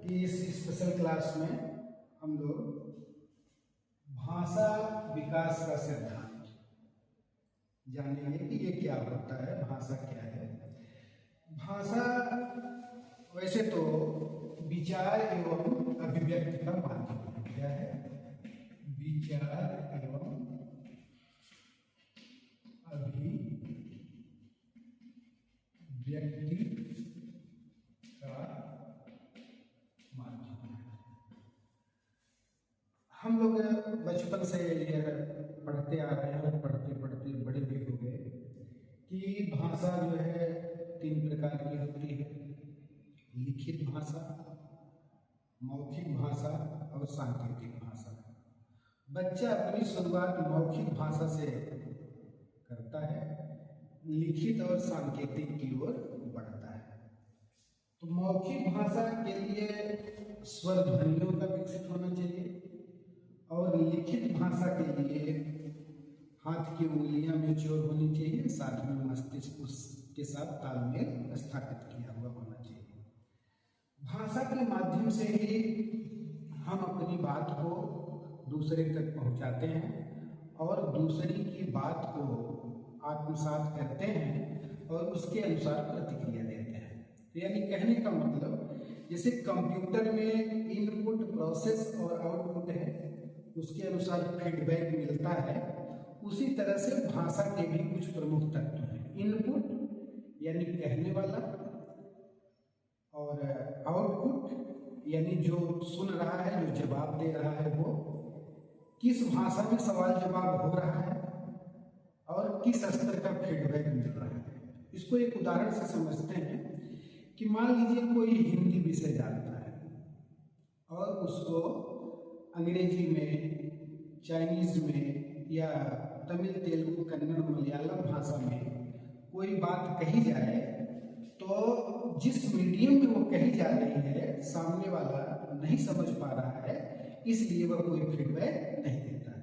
इस special class में हम लोग भाषा विकास का सिद्धांत जानेंगे कि ये क्या होता है, भाषा क्या है। भाषा वैसे तो विचार एवं अभिव्यक्ति का माध्यम है। क्या है? विचार एवं अभिव्यक्ति का माध्यम है। हम लोग बचपन से यह पढ़ते आ रहे हैं, पढ़ते पढ़ते बड़े भी हो गए कि भाषा जो है 3 प्रकार की होती है: लिखित भाषा, मौखिक भाषा और सांकेतिक भाषा। बच्चा अपनी शुरुआत मौखिक भाषा से करता है, लिखित और सांकेतिक की ओर बढ़ता है। तो मौखिक भाषा के लिए स्वर ध्वनियों का विकसित होना चाहिए और लिखित भाषा के लिए हाथ की उंगलियां मैच्योर होनी चाहिए, साथ में मस्तिष्क उसके साथ तालमेल स्थापित किया हुआ होना चाहिए। भाषा के माध्यम से ही हम अपनी बात को दूसरे तक पहुंचाते हैं और दूसरी की बात को आत्मसात करते हैं और उसके अनुसार प्रतिक्रिया देते हैं। तो यानी कहने का मतलब, जैसे कंप्यूटर में इनपुट, प्रोसेस और आउटपुट है, उसके अनुसार फीडबैक मिलता है, उसी तरह से भाषा के भी कुछ प्रमुख तत्व हैं। इनपुट यानी कहने वाला, और आउटपुट यानी जो सुन रहा है, जो जवाब दे रहा है, वो किस भाषा में सवाल जवाब हो रहा है और किस स्तर का फीडबैक मिल रहा है। इसको एक उदाहरण से समझते हैं कि मान लीजिए कोई हिंदी विषय जानता है और उसको अंग्रेजी में, चाइनीज में या तमिल, तेलुगु, कन्नड़, मलयालम भाषा में कोई बात कही जाए तो जिस मीडियम में वो कही जा रही है सामने वाला नहीं समझ पा रहा है, इसलिए वह कोई फीडबैक नहीं देता है।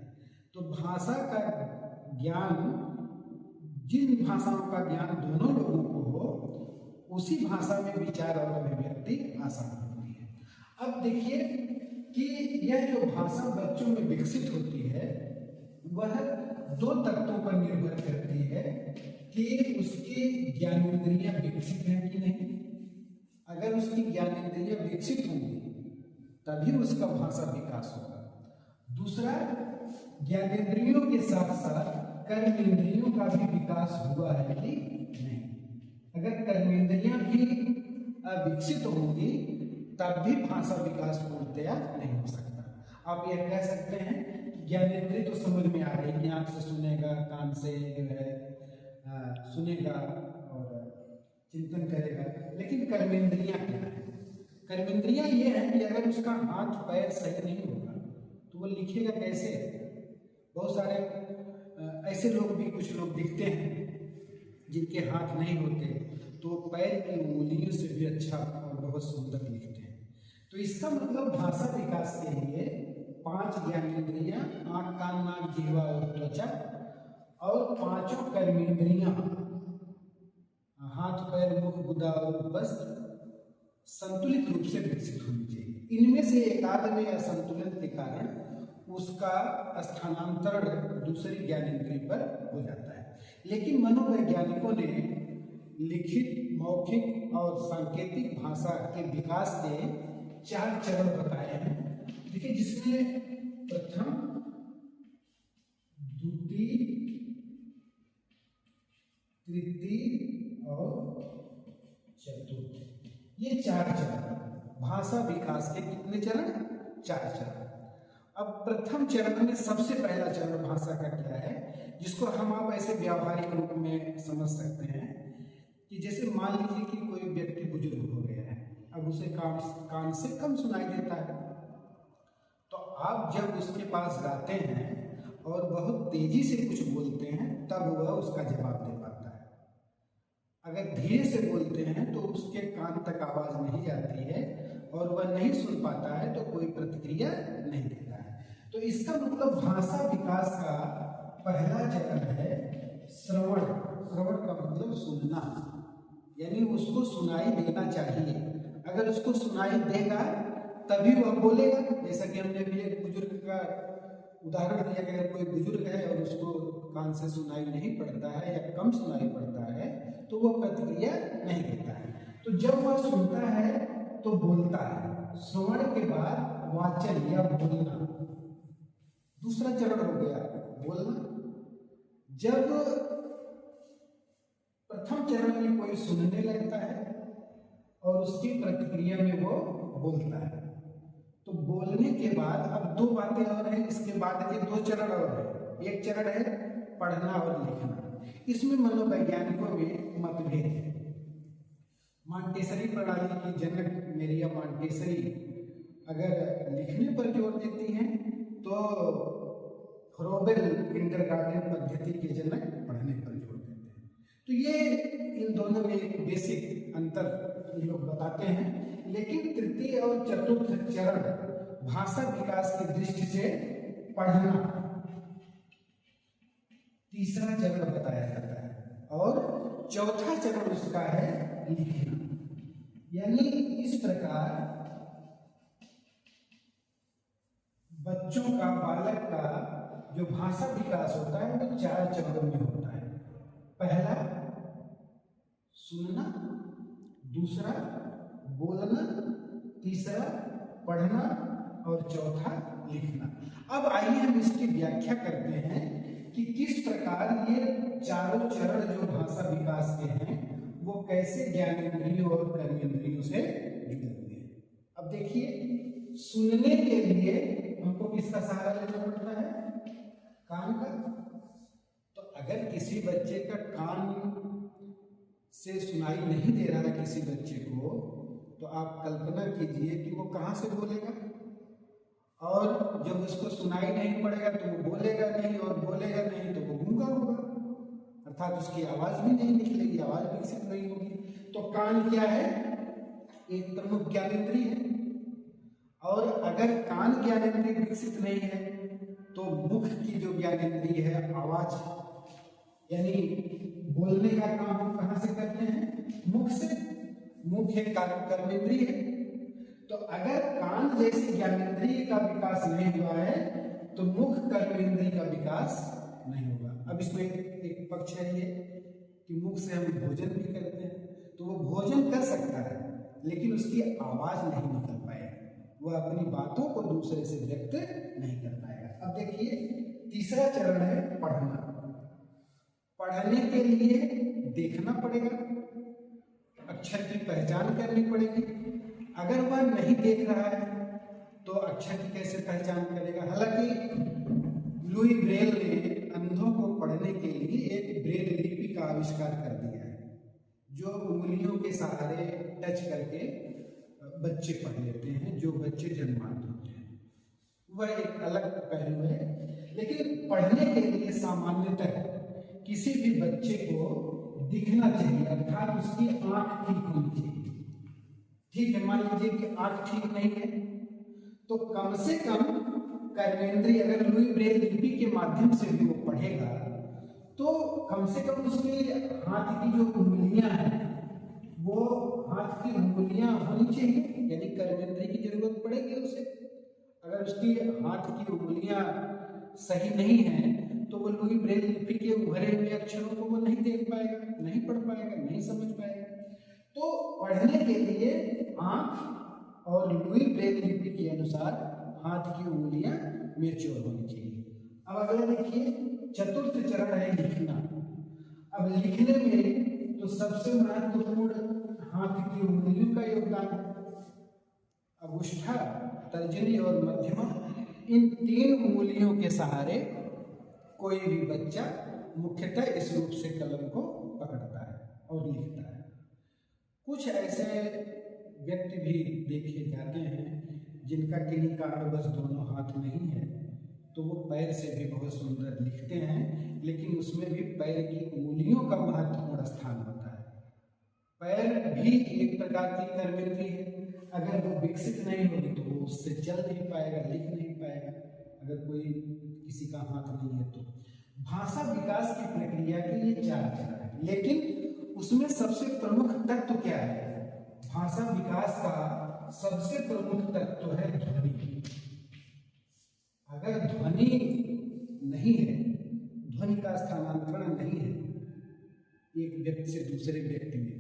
तो भाषा का ज्ञान, जिन भाषाओं का ज्ञान दोनों लोगों को हो, उसी भाषा में विचार और अभिव्यक्ति आसान होती है। अब देखिए कि यह जो भाषा बच्चों में विकसित होती है वह 2 तत्वों पर निर्भर करती है कि उसकी ज्ञानेंद्रियां विकसित हैं कि नहीं। अगर उसकी ज्ञानेंद्रियां विकसित होंगी तभी उसका भाषा विकास होगा। दूसरा, ज्ञानेंद्रियों के साथ साथ कर्मेंद्रियों का भी विकास हुआ है कि नहीं। अगर कर्मेंद्रियां भी विकसित होंगी तब भी भाषा विकास पूर्णतया नहीं हो सकता। आप यह कह सकते हैं कि ज्ञानेंद्रिय तो समझ में आ रही है कि आंख से सुनेगा, कान से जो है सुनेगा और चिंतन करेगा, लेकिन कर्मेंद्रियां क्या है? कर्मेंद्रियां ये है कि अगर उसका हाथ पैर सही नहीं होगा तो वो लिखेगा कैसे? बहुत सारे ऐसे लोग भी, कुछ लोग दिखते हैं जिनके हाथ नहीं होते तो पैर की उंगलियों से भी अच्छा और बहुत सुंदर लिखते हैं। तो इसका मतलब भाषा विकास के लिए 5 ज्ञानेंद्रियां, आंख, कान, नाक, जिह्वा और त्वचा, और 5 कर्मेंद्रियां, हाथ, पैर, मुख, गुदा और उपस्थ, संतुलित रूप से विकसित होनी चाहिए। इनमें से एक आध में असंतुलन के कारण उसका स्थानांतरण दूसरी ज्ञानेंद्रिय पर हो जाता है। लेकिन मनोवैज्ञानिकों ने लिखित, मौखिक और सांकेतिक भाषा के विकास के 4 चरण बताए हैं। देखिए, जिसमें प्रथम, द्वितीय, तृतीय और चतुर्थ, ये 4 चरण भाषा विकास के। कितने चरण? 4 चरण। अब प्रथम चरण में सबसे पहला चरण भाषा का क्या है, जिसको हम आप ऐसे व्यावहारिक रूप में समझ सकते हैं कि जैसे मान लीजिए कि कोई व्यक्ति बुजुर्ग हो गया है, अब उसे कान से कम सुनाई देता है, तो आप जब उसके पास जाते हैं और बहुत तेजी से कुछ बोलते हैं तब वह उसका जवाब दे पाता है। अगर धीरे से बोलते हैं तो उसके कान तक आवाज नहीं जाती है और वह नहीं सुन पाता है, तो कोई प्रतिक्रिया नहीं देता है। तो इसका मतलब भाषा विकास का पहला चरण है श्रवण। श्रवण का मतलब सुनना, यानी उसको सुनाई देना चाहिए। अगर उसको सुनाई देगा तभी वह बोलेगा। जैसा कि हमने भी एक बुजुर्ग का उदाहरण दिया कि अगर कोई बुजुर्ग है और उसको कान से सुनाई नहीं पड़ता है या कम सुनाई पड़ता है तो वह प्रतिक्रिया नहीं देता है। तो जब वह सुनता है तो बोलता है। श्रवण के बाद वाचन या बोलना, दूसरा चरण हो गया बोलना। जब प्रथम चरण में कोई सुनने लगता है और उसकी प्रतिक्रिया में वो बोलता है, तो बोलने के बाद अब दो बातें और हैं। इसके बाद के दो चरण और हैं। एक चरण है पढ़ना और लिखना। इसमें मनोवैज्ञानिकों में मतभेद है। मॉन्टेसरी प्रणाली की जनक मेरिया मॉन्टेसरी अगर लिखने पर जोर देती हैं तो फ्रोबेल किंडरगार्टन पद्धति के जनक पढ़ने पर जोर देते हैं। तो ये इन दोनों में एक बेसिक अंतर ये लोग बताते हैं। लेकिन तृतीय और चतुर्थ चरण भाषा विकास की दृष्टि से पढ़ना तीसरा चरण बताया जाता है और चौथा चरण उसका है लिखना। यानी इस प्रकार बच्चों का, बालक का जो भाषा विकास होता है वो 4 चरणों में होता है। पहला सुनना, दूसरा बोलना, तीसरा पढ़ना और चौथा लिखना। अब आइए हम इसकी व्याख्या करते हैं कि किस प्रकार ये चारों चरण जो भाषा विकास के हैं वो कैसे ज्ञानेंद्रियों और कर्मेंद्रियों से जुड़े हुए हैं। अब देखिए, सुनने के लिए हमको किसका सहारा लेना पड़ता है? कान का। तो अगर किसी बच्चे का कान से सुनाई नहीं दे रहा है किसी बच्चे को, तो आप कल्पना कीजिए कि वो कहाँ से बोलेगा। और जब उसको सुनाई नहीं पड़ेगा तो वो बोलेगा नहीं, और बोलेगा नहीं तो वो गूंगा होगा, अर्थात उसकी आवाज भी नहीं निकलेगी, आवाज विकसित नहीं होगी। तो कान क्या है? एक प्रमुख ज्ञानेंद्रिय है। और अगर कान ज्ञानेंद्रिय विकसित नहीं है तो मुख की जो ज्ञानेंद्रिय है, आवाज यानी बोलने का काम हम कहाँ से करते हैं? मुख से। मुख एक कर्मेंद्रिय है। तो अगर कान जैसी ज्ञानेंद्रिय का विकास नहीं हुआ है तो मुख कर्मेंद्रिय का विकास नहीं होगा। अब इसमें एक पक्ष है ये कि मुख से हम भोजन भी करते हैं, तो वो भोजन कर सकता है लेकिन उसकी आवाज नहीं निकल पाएगी, वह अपनी बातों को दूसरे से व्यक्त नहीं कर पाएगा। अब देखिए, तीसरा चरण है पढ़ना। पढ़ने के लिए देखना पड़ेगा, अक्षर की पहचान करनी पड़ेगी। अगर वह नहीं देख रहा है तो अक्षर की कैसे पहचान करेगा? हालांकि लुई ब्रेल ने अंधों को पढ़ने के लिए एक ब्रेल लिपि का आविष्कार कर दिया है, जो उंगलियों के सहारे टच करके बच्चे पढ़ लेते हैं, जो बच्चे जन्मांत होते हैं। वह एक अलग पहलू है। लेकिन पढ़ने के लिए सामान्यतः किसी भी बच्चे को दिखना चाहिए, अर्थात उसकी आंख ठीक होनी चाहिए। ठीक है, मान लीजिए कि आंख ठीक नहीं है तो कम से कम कर्मेंद्रिय, अगर लुई ब्रेल लिपि के माध्यम से भी वो पढ़ेगा तो कम से कम उसके हाथ की जो उंगलियां हैं वो हाथ की उंगलियां होनी चाहिए, यानी कर्मेंद्रिय की जरूरत पड़ेगी उसे। अगर उसकी हाथ की उंगलियां सही नहीं है तो वो लुई ब्रेल लिपि के उभरे हुए अक्षरों को वो नहीं देख पाएगा, नहीं पढ़ पाएगा, नहीं समझ पाएगा। तो पढ़ने के लिए आंख और लुई ब्रेल लिपि के अनुसार हाथ की उंगलियां मैच्योर होनी चाहिए। अब अगला देखिए, चतुर्थ चरण है लिखना। अब लिखने में तो सबसे महत्वपूर्ण हाथ की उंगलियों का योगदान है। अंगुष्ठा, तर्जनी और मध्यमा, इन 3 उंगलियों के सहारे कोई भी बच्चा मुख्यतः इस रूप से कलम को पकड़ता है और लिखता है। कुछ ऐसे व्यक्ति भी देखे जाते हैं जिनका किन्हीं कारणवश दोनों हाथ नहीं है, तो वो पैर से भी बहुत सुंदर लिखते हैं, लेकिन उसमें भी पैर की उंगलियों का महत्वपूर्ण स्थान होता है। पैर भी एक प्रकार की कर्मेंद्रिय है। अगर वो विकसित नहीं होगी तो वो उससे चल नहीं पाएगा, लिख नहीं पाएगा, अगर कोई किसी का हाथ नहीं है तो। भाषा विकास की प्रक्रिया के ये 4 चरण है, लेकिन उसमें सबसे प्रमुख तत्व क्या है? भाषा विकास का सबसे प्रमुख तत्व है ध्वनि। अगर ध्वनि नहीं है, ध्वनि का स्थानांतरण नहीं है एक व्यक्ति से दूसरे व्यक्ति में,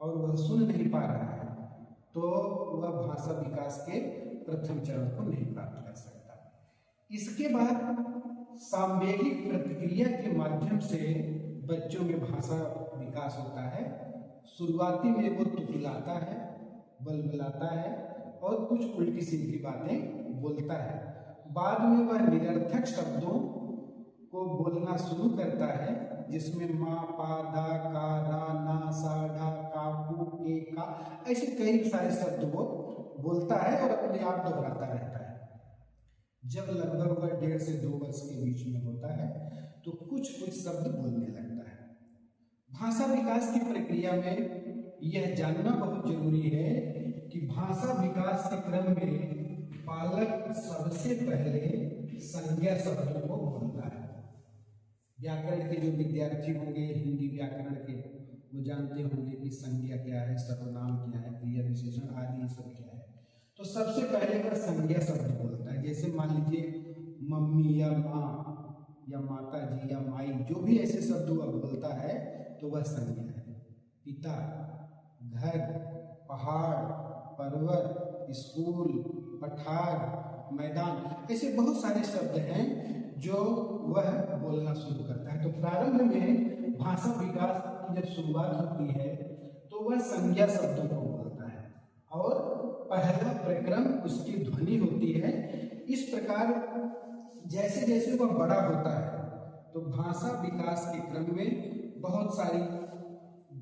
और वह सुन नहीं पा रहा है, तो वह भाषा विकास के प्रथम चरण को नहीं प्राप्त कर सकता। इसके बाद सांवेगिक प्रतिक्रिया के माध्यम से बच्चों में भाषा विकास होता है। शुरुआती में वो तुतलाता है, बलबलाता है और कुछ उल्टी सीधी बातें बोलता है। बाद में वह निरर्थक शब्दों को बोलना शुरू करता है, जिसमें माँ, पा, दा, का, रा, ना, सा, ढा, का, कु, के, का, ऐसे कई सारे शब्द वो बोलता है और अपने आप दोहराता रहता है। जब लगभग वह 1.5 से 2 वर्ष के बीच में होता है तो कुछ शब्द बोलने लगता है। भाषा विकास की प्रक्रिया में यह जानना बहुत जरूरी है कि भाषा विकास के क्रम में बालक सबसे पहले संज्ञा शब्दों को बोलता है। व्याकरण के जो विद्यार्थी होंगे, हिंदी व्याकरण के, वो जानते होंगे कि संज्ञा क्या है, सर्वनाम क्या है, क्रिया विशेषण आदि ये सब क्या है। तो सबसे पहले वह संज्ञा शब्द बोलता है। जैसे मान लीजिए मम्मी या माँ या माता जी या माई, जो भी ऐसे शब्द वह बोलता है तो वह संज्ञा है। पिता, घर, पहाड़, पर्वत, स्कूल, पठार, मैदान, ऐसे बहुत सारे शब्द हैं जो वह बोलना शुरू करता है। तो प्रारंभ में भाषा विकास की जब शुरुआत होती है तो वह संज्ञा शब्दों को बोलता है और पहला प्रक्रम उसकी ध्वनि होती है। इस प्रकार जैसे जैसे वह बड़ा होता है तो भाषा विकास के क्रम में बहुत सारी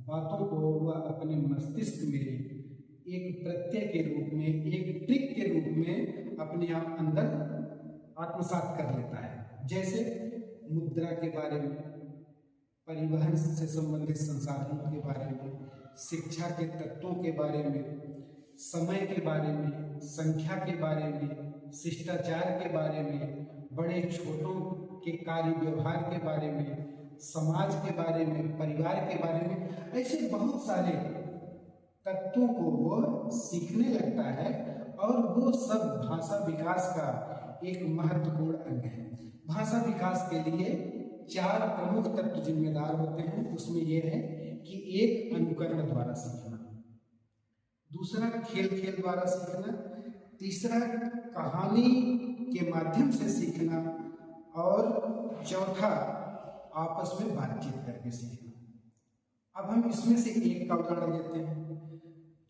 बातों को वह अपने मस्तिष्क में एक प्रत्यय के रूप में, एक ट्रिक के रूप में अपने आप अंदर आत्मसात कर लेता है। जैसे मुद्रा के बारे में, परिवहन से संबंधित संसाधनों के बारे में, शिक्षा के तत्वों के बारे में, समय के बारे में, संख्या के बारे में, शिष्टाचार के बारे में, बड़े छोटों के कार्य व्यवहार के बारे में, समाज के बारे में, परिवार के बारे में, ऐसे बहुत सारे तत्वों को वो सीखने लगता है और वो सब भाषा विकास का एक महत्वपूर्ण अंग है। भाषा विकास के लिए 4 प्रमुख तत्व जिम्मेदार होते हैं। उसमें यह है कि एक, अनुकरण द्वारा सीखना, दूसरा खेल द्वारा सीखना, तीसरा कहानी के माध्यम से सीखना और चौथा आपस में बातचीत करके सीखना। अब हम इसमें से एक का उदाहरण लेते हैं।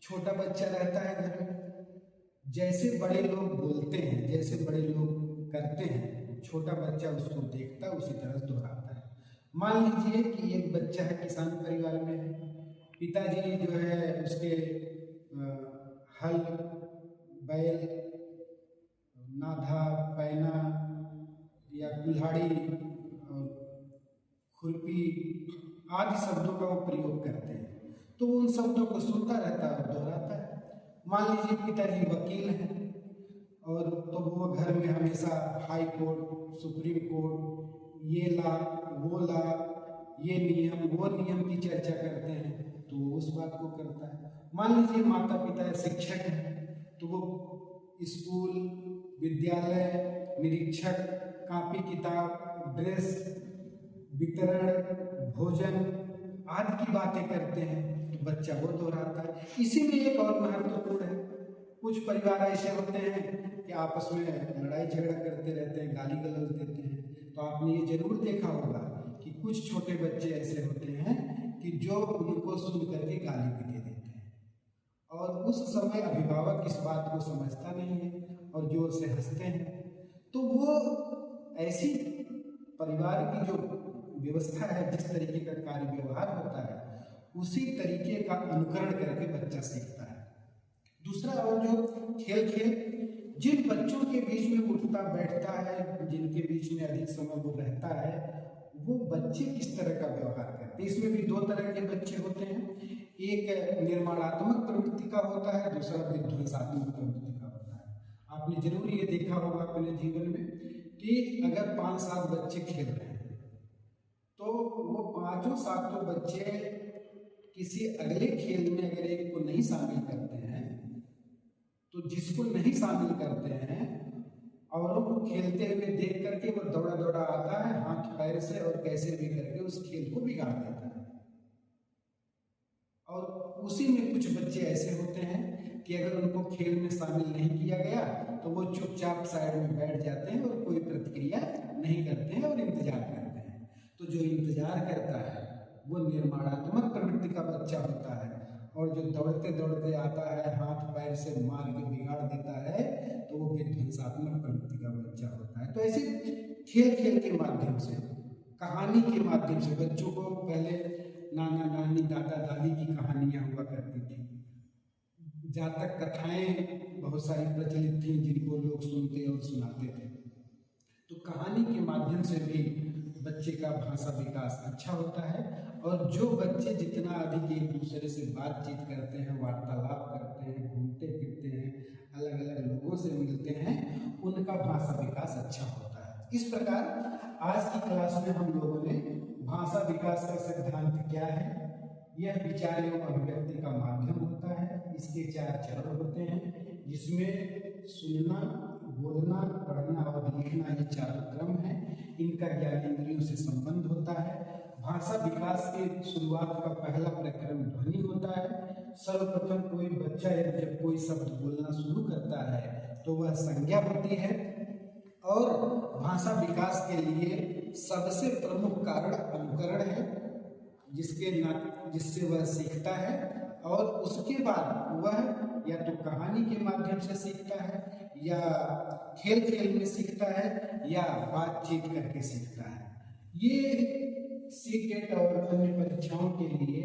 छोटा बच्चा रहता है घर में, जैसे बड़े लोग बोलते हैं, जैसे बड़े लोग करते हैं, छोटा बच्चा उसको देखता है, उसी तरह दोहराता है। मान लीजिए कि एक बच्चा है, किसान परिवार में है, पिताजी जो है उसके हल, बैल, नाधा, पैना या कुल्हाड़ी, खुरपी आदि शब्दों का वो प्रयोग करते हैं, तो उन शब्दों को सुनता रहता है और दोहराता है। मान लीजिए पिताजी वकील हैं और तो वो घर में हमेशा हाई कोर्ट, सुप्रीम कोर्ट, ये ला, वो ला, ये नियम, वो नियम की चर्चा करते हैं, तो वो उस बात को करता है। मान लीजिए माता पिता शिक्षक हैं, तो वो स्कूल, विद्यालय, निरीक्षक, कापी किताब, ड्रेस, वितरण, भोजन आदि की बातें करते हैं, तो बच्चा वो दोहराता है। इसी में एक और महत्वपूर्ण है, कुछ परिवार ऐसे होते हैं कि आपस में लड़ाई झगड़ा करते रहते हैं, गाली गलौज देते हैं। तो आपने ये जरूर देखा होगा कि कुछ छोटे बच्चे ऐसे होते हैं कि जो उनको सुन करके गाली भी दे देते हैं, और उस समय अभिभावक इस बात को समझता नहीं है और जोर से हंसते हैं। तो वो ऐसी परिवार की जो व्यवस्था है, जिस तरीके का कार्य व्यवहार होता है, उसी तरीके का अनुकरण करके बच्चा सीखता है। दूसरा, और जो खेल जिन बच्चों के बीच में उठता बैठता है, जिनके बीच में अधिक समय वो रहता है, वो बच्चे किस तरह का व्यवहार करते हैं। इसमें भी 2 तरह के बच्चे होते हैं, एक निर्माणात्मक प्रवृत्ति का होता है, दूसरा विध्वंसात्मक प्रवृत्ति का होता है। आपने जरूर ये देखा होगा अपने जीवन में कि अगर 5-7 बच्चे खेल रहे हैं तो वो 5-7 बच्चे किसी अगले खेल में अगर एक को नहीं शामिल करते हैं तो जिसको नहीं शामिल करते हैं औरों को खेलते हुए देख करके वो दौड़ा दौड़ा आता है हाथ पैर से और कैसे भी करके उस खेल को बिगाड़ देता है। और उसी में कुछ बच्चे ऐसे होते हैं कि अगर उनको खेल में शामिल नहीं किया गया तो वो चुपचाप साइड में बैठ जाते हैं और कोई प्रतिक्रिया नहीं करते हैं और इंतजार करते हैं। तो जो इंतजार करता है वो निर्माणात्मक प्रवृत्ति का बच्चा होता है, और जो दौड़ते दौड़ते आता है हाथ पैर से मार के बिगाड़ देता है तो वो विध्वंसात्मक प्रवृत्ति का बच्चा होता है। तो ऐसे खेल खेल के माध्यम से, कहानी के माध्यम से बच्चों को, पहले नाना नानी दादा दादी की कहानियाँ हुआ करती थी, जातक कथाएं बहुत सारी प्रचलित थी जिनको लोग सुनते और सुनाते थे। तो कहानी के माध्यम से भी बच्चे का भाषा विकास अच्छा होता है, और जो बच्चे जितना अधिक एक दूसरे से बातचीत करते हैं, वार्तालाप करते हैं, घूमते फिरते हैं, अलग अलग लोगों से मिलते हैं, उनका भाषा विकास अच्छा होता है। इस प्रकार आज की क्लास में हम लोगों ने भाषा विकास का सिद्धांत क्या है, यह विचार एवं अभिव्यक्ति का माध्यम होता है, इसके 4 चरण होते हैं जिसमें सुनना, बोलना, पढ़ना और लिखना ये 4 क्रम है। इनका ज्ञानेंद्रियों से संबंध होता है। भाषा विकास के शुरुआत का पहला प्रक्रम ध्वनि होता है। सर्वप्रथम कोई बच्चा जब कोई शब्द बोलना शुरू करता है तो वह संज्ञा होती है, और भाषा विकास के लिए सबसे प्रमुख कारण अनुकरण है, जिससे वह सीखता है, और उसके बाद वह या तो कहानी के माध्यम से सीखता है, या खेल खेल में सीखता है, या बातचीत करके सीखता है। ये सीटेट और अन्य परीक्षाओं के लिए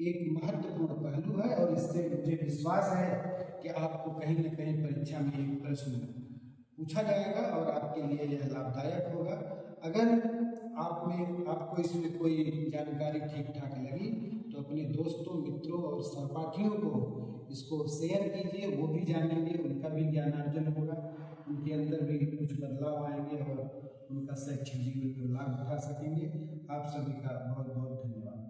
एक महत्वपूर्ण पहलू है, और इससे मुझे विश्वास है कि आपको कहीं न कहीं परीक्षा में एक प्रश्न पूछा जाएगा और आपके लिए यह लाभदायक होगा। अगर आपको इसमें कोई जानकारी ठीक ठाक लगी तो अपने दोस्तों, मित्रों और सहपाठियों को इसको शेयर कीजिए, वो भी जानेंगे, उनका भी ज्ञानार्जन होगा, उनके अंदर भी कुछ बदलाव आएंगे और उनका शैक्षिक जीवन में लाभ उठा सकेंगे। आप सभी का बहुत बहुत धन्यवाद।